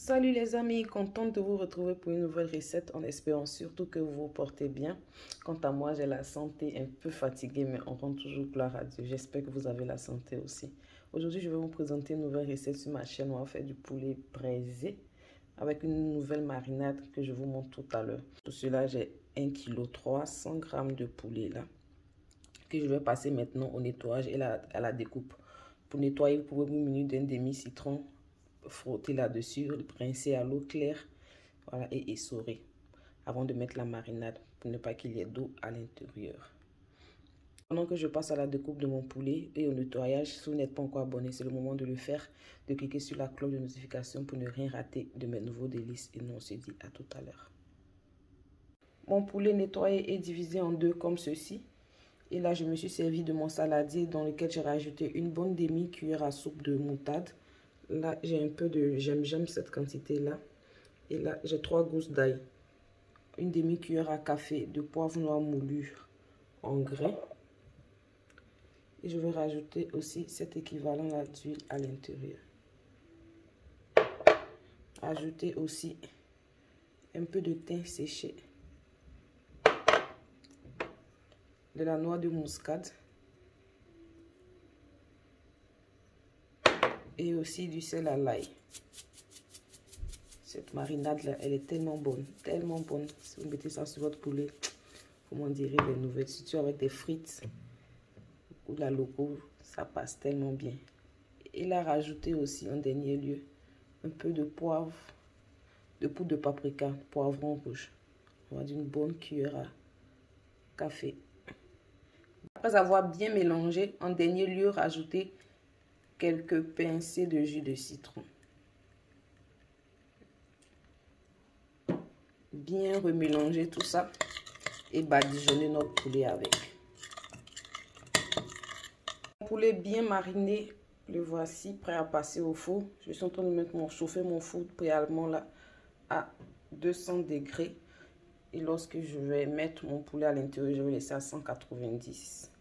Salut les amis, contente de vous retrouver pour une nouvelle recette en espérant surtout que vous vous portez bien. Quant à moi, j'ai la santé un peu fatiguée, mais on rend toujours gloire à Dieu. J'espère que vous avez la santé aussi. Aujourd'hui, je vais vous présenter une nouvelle recette sur ma chaîne. On va faire du poulet braisé avec une nouvelle marinade que je vous montre tout à l'heure. Pour cela, j'ai 1,3 kg, 300 g de poulet là, que je vais passer maintenant au nettoyage et à la découpe. Pour nettoyer, vous pouvez vous munir d'un demi-citron, frotter là-dessus, rincer à l'eau claire, voilà, et essorer avant de mettre la marinade pour ne pas qu'il y ait d'eau à l'intérieur. Pendant que je passe à la découpe de mon poulet et au nettoyage, si vous n'êtes pas encore abonné, c'est le moment de le faire, de cliquer sur la cloche de notification pour ne rien rater de mes nouveaux délices. Et nous, on se dit à tout à l'heure. Mon poulet nettoyé est divisé en deux comme ceci. Et là, je me suis servi de mon saladier dans lequel j'ai rajouté une bonne demi-cuillère à soupe de moutarde. Là, j'ai un peu de... J'aime cette quantité-là. Et là, j'ai 3 gousses d'ail. Une demi-cuillère à café de poivre noir moulu en grains. Et je vais rajouter aussi cet équivalent-là d'huile à l'intérieur. Ajouter aussi un peu de thym séché. De la noix de muscade. Et aussi du sel à l'ail. Cette marinade là, elle est tellement bonne, tellement bonne. Si vous mettez ça sur votre poulet, comment dirait les nouvelles, surtout avec des frites ou de la loco, ça passe tellement bien. Et là, rajouter aussi en dernier lieu un peu de poivre, de poudre de paprika, poivron rouge. On va dire une bonne cuillère à café. Après avoir bien mélangé, en dernier lieu, rajouter quelques pincées de jus de citron. Bien remélanger tout ça et badigeonner notre poulet avec. Poulet bien mariné, le voici prêt à passer au four. Je suis en train de chauffer mon four préalablement là à 200 degrés. Et lorsque je vais mettre mon poulet à l'intérieur, je vais laisser à 190.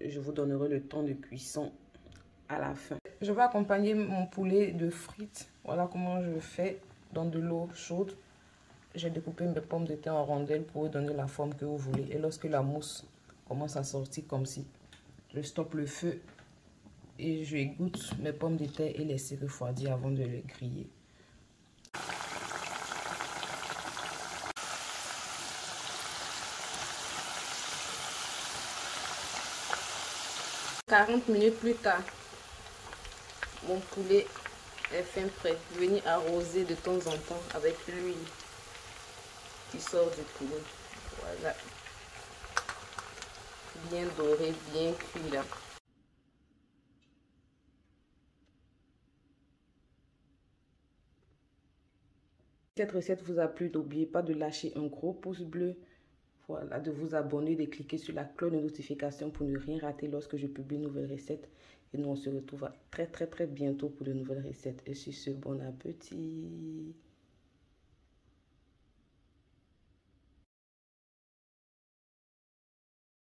Je vous donnerai le temps de cuisson à la fin. Je vais accompagner mon poulet de frites. Voilà comment je fais dans de l'eau chaude. J'ai découpé mes pommes de terre en rondelles pour vous donner la forme que vous voulez. Et lorsque la mousse commence à sortir comme ci, je stoppe le feu et je égoutte mes pommes de terre et laisse refroidir avant de les griller. « 40 minutes plus tard, mon poulet est fin prêt. Venez arroser de temps en temps avec l'huile qui sort du poulet. Voilà. Bien doré, bien cuit là. Cette recette vous a plu, n'oubliez pas de lâcher un gros pouce bleu. Voilà, de vous abonner, de cliquer sur la cloche de notification pour ne rien rater lorsque je publie une nouvelle recette. Et nous, on se retrouve très bientôt pour de nouvelles recettes. Et sur ce, bon appétit!